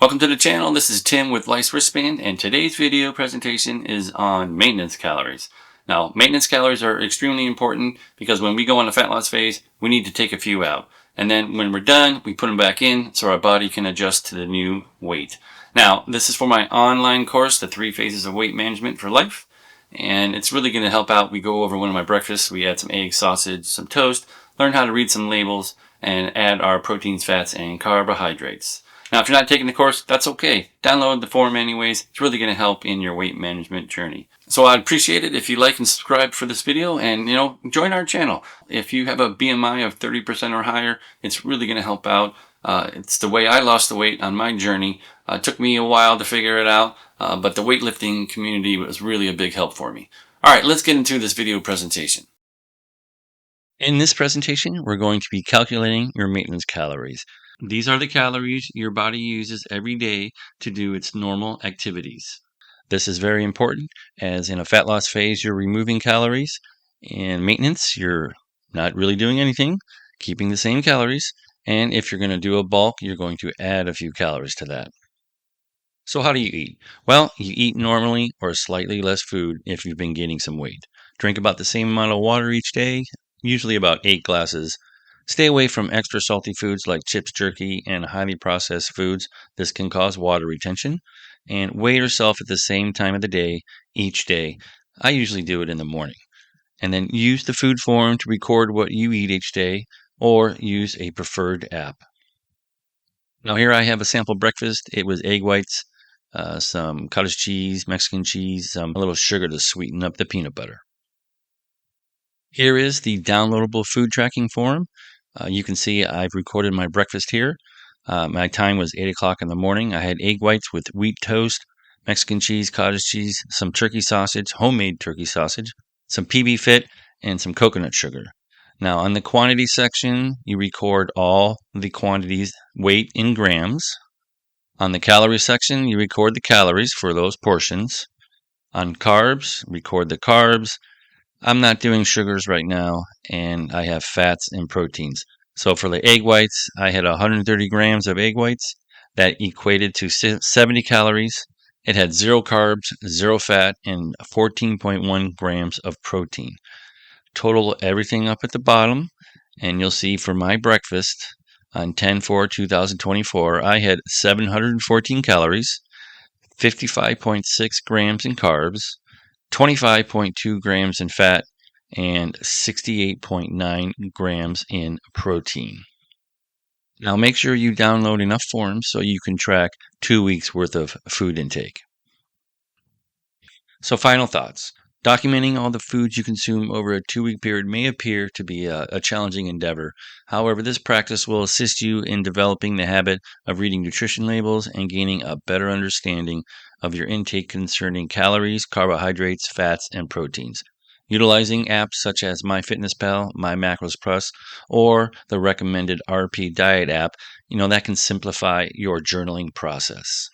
Welcome to the channel. This is Tim with Life's Wristband, and today's video presentation is on maintenance calories. Now, maintenance calories are extremely important because when we go on a fat loss phase, we need to take a few out. And then when we're done, we put them back in so our body can adjust to the new weight. Now, this is for my online course, The 3 Phases of Weight Management for Life. And it's really going to help out. We go over one of my breakfasts. We add some egg, sausage, some toast, learn how to read some labels, and add our proteins, fats, and carbohydrates. Now, if you're not taking the course, that's okay. Download the form anyways. It's really going to help in your weight management journey. So I'd appreciate it if you like and subscribe for this video and, join our channel. If you have a BMI of 30% or higher, it's really going to help out. It's the way I lost the weight on my journey. It took me a while to figure it out, but the weightlifting community was really a big help for me. All right, let's get into this video presentation. In this presentation, we're going to be calculating your maintenance calories. These are the calories your body uses every day to do its normal activities. This is very important as in a fat loss phase, you're removing calories. In maintenance, you're not really doing anything, keeping the same calories. And if you're going to do a bulk, you're going to add a few calories to that. So how do you eat? Well, you eat normally or slightly less food if you've been gaining some weight. Drink about the same amount of water each day, usually about 8 glasses. Stay away from extra salty foods like chips, jerky, and highly processed foods. This can cause water retention. And weigh yourself at the same time of the day each day. I usually do it in the morning. And then use the food form to record what you eat each day or use a preferred app. Now here I have a sample breakfast. It was egg whites, some cottage cheese, Mexican cheese, a little sugar to sweeten up the peanut butter. Here is the downloadable food tracking form. You can see I've recorded my breakfast here. My time was 8 o'clock in the morning. I had egg whites with wheat toast, Mexican cheese, cottage cheese, some turkey sausage, homemade turkey sausage, some PB Fit, and some coconut sugar. Now on the quantity section, you record all the quantities, weight in grams. On the calorie section, you record the calories for those portions. On carbs, record the carbs. I'm not doing sugars right now, and I have fats and proteins. So for the egg whites, I had 130 grams of egg whites. That equated to 70 calories. It had 0 carbs, 0 fat, and 14.1 grams of protein. Total everything up at the bottom, and you'll see for my breakfast on 10/4/2024, I had 714 calories, 55.6 grams in carbs, 25.2 grams in fat, and 68.9 grams in protein. Now make sure you download enough forms so you can track 2 weeks worth of food intake. So final thoughts. Documenting all the foods you consume over a 2-week period may appear to be a challenging endeavor. However, this practice will assist you in developing the habit of reading nutrition labels and gaining a better understanding of your intake concerning calories, carbohydrates, fats, and proteins. Utilizing apps such as MyFitnessPal, MyMacros or the recommended RP Diet app, that can simplify your journaling process.